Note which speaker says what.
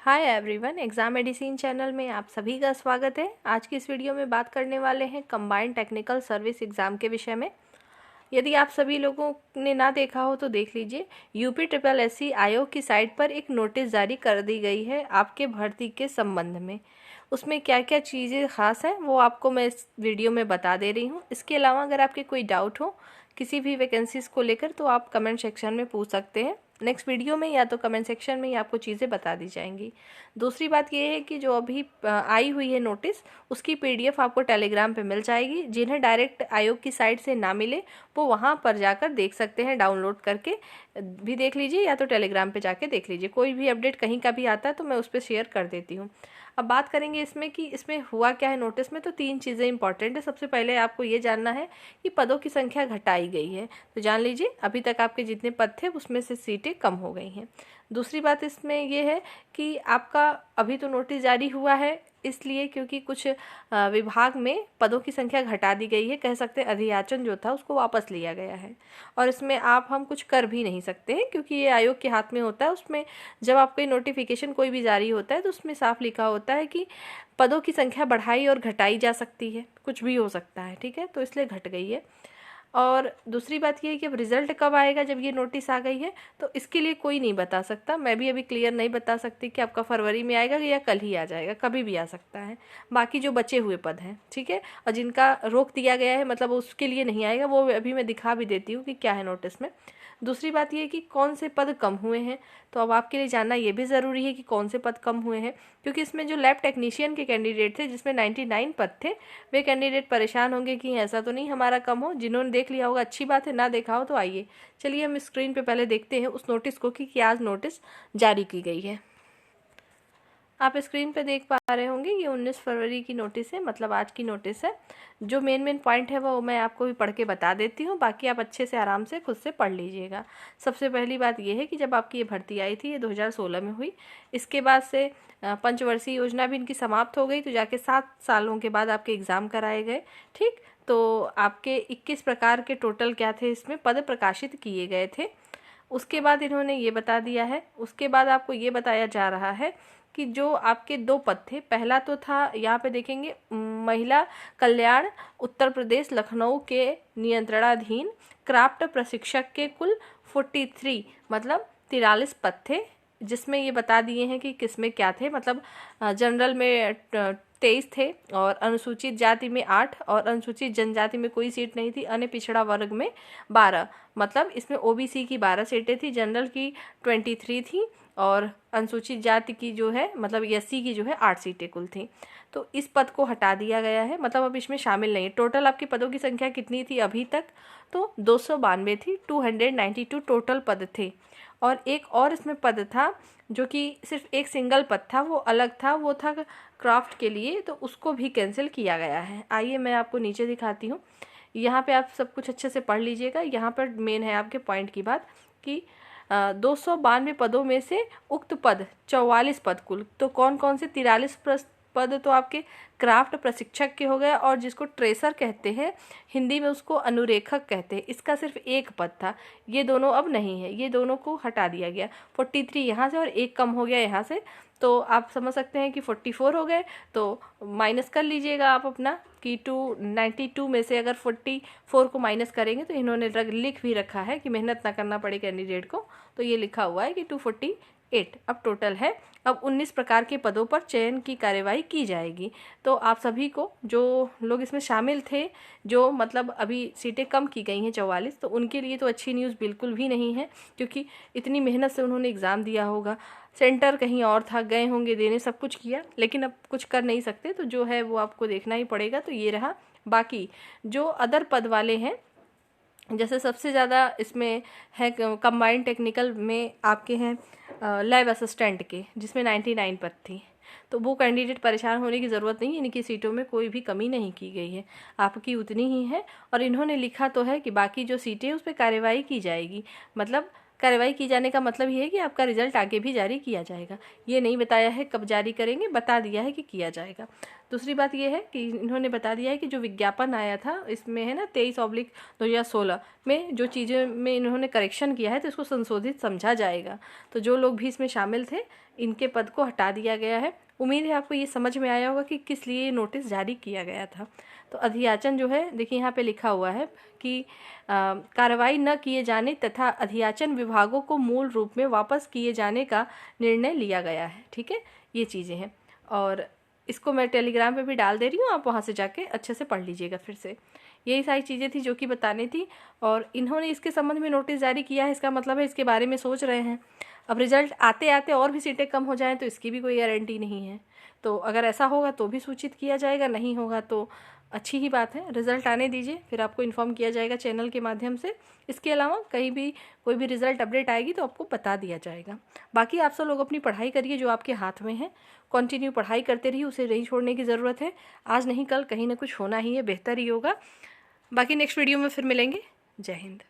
Speaker 1: Hi everyone, exam medicine channel में आप सभी का स्वागत है। आज की इस वीडियो में बात करने वाले हैं कंबाइंड टेक्निकल सर्विस एग्ज़ाम के विषय में। यदि आप सभी लोगों ने ना देखा हो तो देख लीजिए। यूपी ट्रिपल एससी आयोग की साइट पर एक नोटिस जारी कर दी गई है आपके भर्ती के संबंध में। उसमें क्या क्या चीज़ें ख़ास हैं वो आपको मैं इस वीडियो में बता दे रही हूँ। इसके अलावा अगर आपके कोई डाउट हो किसी भी वैकेंसीज़ को लेकर तो आप कमेंट सेक्शन में पूछ सकते हैं। नेक्स्ट वीडियो में या तो कमेंट सेक्शन में ही आपको चीज़ें बता दी जाएंगी। दूसरी बात ये है कि जो अभी आई हुई है नोटिस, उसकी पीडीएफ आपको टेलीग्राम पे मिल जाएगी। जिन्हें डायरेक्ट आयोग की साइट से ना मिले वो वहाँ पर जाकर देख सकते हैं, डाउनलोड करके भी देख लीजिए या तो टेलीग्राम पे जाके देख लीजिए। कोई भी अपडेट कहीं का भी आता है तो मैं उस पर शेयर कर देती हूँ। अब बात करेंगे इसमें कि इसमें हुआ क्या है नोटिस में। तो 3 चीज़ें इंपॉर्टेंट है। सबसे पहले आपको ये जानना है कि पदों की संख्या घटाई गई है। तो जान लीजिए, अभी तक आपके जितने पद थे उसमें से सीटें कम हो गई हैं। दूसरी बात इसमें ये है कि आपका अभी तो नोटिस जारी हुआ है इसलिए क्योंकि कुछ विभाग में पदों की संख्या घटा दी गई है। कह सकते हैं अधियाचन जो था उसको वापस लिया गया है और इसमें हम कुछ कर भी नहीं सकते हैं क्योंकि ये आयोग के हाथ में होता है। उसमें जब आपको नोटिफिकेशन कोई भी जारी होता है तो उसमें साफ लिखा होता है कि पदों की संख्या बढ़ाई और घटाई जा सकती है, कुछ भी हो सकता है। ठीक है, तो इसलिए घट गई है। और दूसरी बात ये है कि अब रिज़ल्ट कब आएगा, जब ये नोटिस आ गई है तो इसके लिए कोई नहीं बता सकता। मैं भी अभी क्लियर नहीं बता सकती कि आपका फरवरी में आएगा या कल ही आ जाएगा, कभी भी आ सकता है। बाकी जो बचे हुए पद हैं, ठीक है, और जिनका रोक दिया गया है मतलब उसके लिए नहीं आएगा, वो अभी मैं दिखा भी देती हूँ कि क्या है नोटिस में। दूसरी बात ये है कि कौन से पद कम हुए हैं। तो अब आपके लिए जानना ये भी ज़रूरी है कि कौन से पद कम हुए हैं, क्योंकि इसमें जो लैब टेक्नीशियन के कैंडिडेट थे जिसमें 99 पद थे, वे कैंडिडेट परेशान होंगे कि ऐसा तो नहीं हमारा कम हो। जिन्होंने देख लिया होगा अच्छी बात है, ना देखा हो तो आइए चलिए हम स्क्रीन पे पहले देखते हैं उस नोटिस को कि आज नोटिस जारी की गई है। आप स्क्रीन पे देख पा रहे होंगे ये 19 फरवरी की नोटिस है, मतलब आज की नोटिस है। जो मेन पॉइंट है वो मैं आपको भी पढ़ के बता देती हूँ, बाकी आप अच्छे से आराम से खुद से पढ़ लीजिएगा। सबसे पहली बात ये है कि जब आपकी ये भर्ती आई थी ये 2016 में हुई। इसके बाद से पंचवर्षीय योजना भी इनकी समाप्त हो गई, तो जाके 7 सालों के बाद आपके एग्ज़ाम कराए गए। ठीक, तो आपके 21 प्रकार के टोटल क्या थे, इसमें पद प्रकाशित किए गए थे। उसके बाद इन्होंने ये बता दिया है, उसके बाद आपको ये बताया जा रहा है कि जो आपके 2 पद थे, पहला तो था यहाँ पे देखेंगे महिला कल्याण उत्तर प्रदेश लखनऊ के नियंत्रणाधीन क्राफ्ट प्रशिक्षक के कुल 43 मतलब 43 पद थे, जिसमें ये बता दिए हैं कि किसमें क्या थे। मतलब जनरल में 23 थे और अनुसूचित जाति में 8 और अनुसूचित जनजाति में कोई सीट नहीं थी। अन्य पिछड़ा वर्ग में 12, मतलब इसमें ओबीसी की 12 सीटें थी, जनरल की 23 थी और अनुसूचित जाति की जो है मतलब एससी की जो है 8 सीटें कुल थी। तो इस पद को हटा दिया गया है, मतलब अब इसमें शामिल नहीं है। टोटल आपके पदों की संख्या कितनी थी अभी तक, तो 292 थी। 292 टोटल पद थे। और एक और इसमें पद था जो कि सिर्फ एक सिंगल पद था, वो अलग था, वो था क्राफ्ट के लिए, तो उसको भी कैंसिल किया गया है। आइए मैं आपको नीचे दिखाती हूँ। यहाँ पे आप सब कुछ अच्छे से पढ़ लीजिएगा। यहाँ पर मेन है आपके पॉइंट की बात कि 292 पदों में से उक्त पद 44 पद कुल, तो कौन कौन से 43 पद तो आपके क्राफ्ट प्रशिक्षक के हो गए, और जिसको ट्रेसर कहते हैं हिंदी में उसको अनुरेखक कहते हैं, इसका सिर्फ एक पद था। ये दोनों अब नहीं है, ये दोनों को हटा दिया गया। 43 यहाँ से और एक कम हो गया यहाँ से, तो आप समझ सकते हैं कि 44 हो गए। तो माइनस कर लीजिएगा आप अपना कि 292 में से अगर 44 को माइनस करेंगे तो इन्होंने लिख भी रखा है कि मेहनत ना करना पड़े कैंडिडेट को, तो ये लिखा हुआ है कि 248 अब टोटल है। अब 19 प्रकार के पदों पर चयन की कार्यवाही की जाएगी। तो आप सभी को जो लोग इसमें शामिल थे, जो मतलब अभी सीटें कम की गई हैं 44, तो उनके लिए तो अच्छी न्यूज़ बिल्कुल भी नहीं है, क्योंकि इतनी मेहनत से उन्होंने एग्ज़ाम दिया होगा, सेंटर कहीं और था, गए होंगे देने, सब कुछ किया, लेकिन अब कुछ कर नहीं सकते, तो जो है वो आपको देखना ही पड़ेगा। तो ये रहा। बाकी जो अदर पद वाले हैं, जैसे सबसे ज़्यादा इसमें है कंबाइंड टेक्निकल में आपके हैं लैब असिस्टेंट के, जिसमें 99 पद थी। तो वो कैंडिडेट परेशान होने की ज़रूरत नहीं है, इनकी सीटों में कोई भी कमी नहीं की गई है, आपकी उतनी ही है। और इन्होंने लिखा तो है कि बाकी जो सीटें उस पर कार्रवाई की जाएगी। मतलब कार्रवाई की जाने का मतलब ये है कि आपका रिजल्ट आगे भी जारी किया जाएगा। ये नहीं बताया है कब जारी करेंगे, बता दिया है कि किया जाएगा। दूसरी बात ये है कि इन्होंने बता दिया है कि जो विज्ञापन आया था इसमें है ना 23/2016 में जो चीज़ें में इन्होंने करेक्शन किया है तो इसको संशोधित समझा जाएगा। तो जो लोग भी इसमें शामिल थे इनके पद को हटा दिया गया है। उम्मीद है आपको ये समझ में आया होगा कि किस लिए ये नोटिस जारी किया गया था। तो अधियाचन जो है देखिए यहाँ पे लिखा हुआ है कि कार्रवाई न किए जाने तथा अधियाचन विभागों को मूल रूप में वापस किए जाने का निर्णय लिया गया है। ठीक है, ये चीज़ें हैं और इसको मैं टेलीग्राम पे भी डाल दे रही हूँ, आप वहाँ से जाके अच्छे से पढ़ लीजिएगा फिर से। यही सारी चीज़ें थी जो कि बतानी थी और इन्होंने इसके संबंध में नोटिस जारी किया है, इसका मतलब है इसके बारे में सोच रहे हैं। अब रिजल्ट आते आते और भी सीटें कम हो जाएं तो इसकी भी कोई गारंटी नहीं है। तो अगर ऐसा होगा तो भी सूचित किया जाएगा, नहीं होगा तो अच्छी ही बात है। रिज़ल्ट आने दीजिए, फिर आपको इन्फॉर्म किया जाएगा चैनल के माध्यम से। इसके अलावा कहीं भी कोई भी रिज़ल्ट अपडेट आएगी तो आपको बता दिया जाएगा। बाकी आप सब लोग अपनी पढ़ाई करिए जो आपके हाथ में है, कंटिन्यू पढ़ाई करते रहिए, उसे नहीं छोड़ने की ज़रूरत है। आज नहीं कल कहीं ना कुछ होना ही है, बेहतर ही होगा। बाकी नेक्स्ट वीडियो में फिर मिलेंगे। जय हिंद।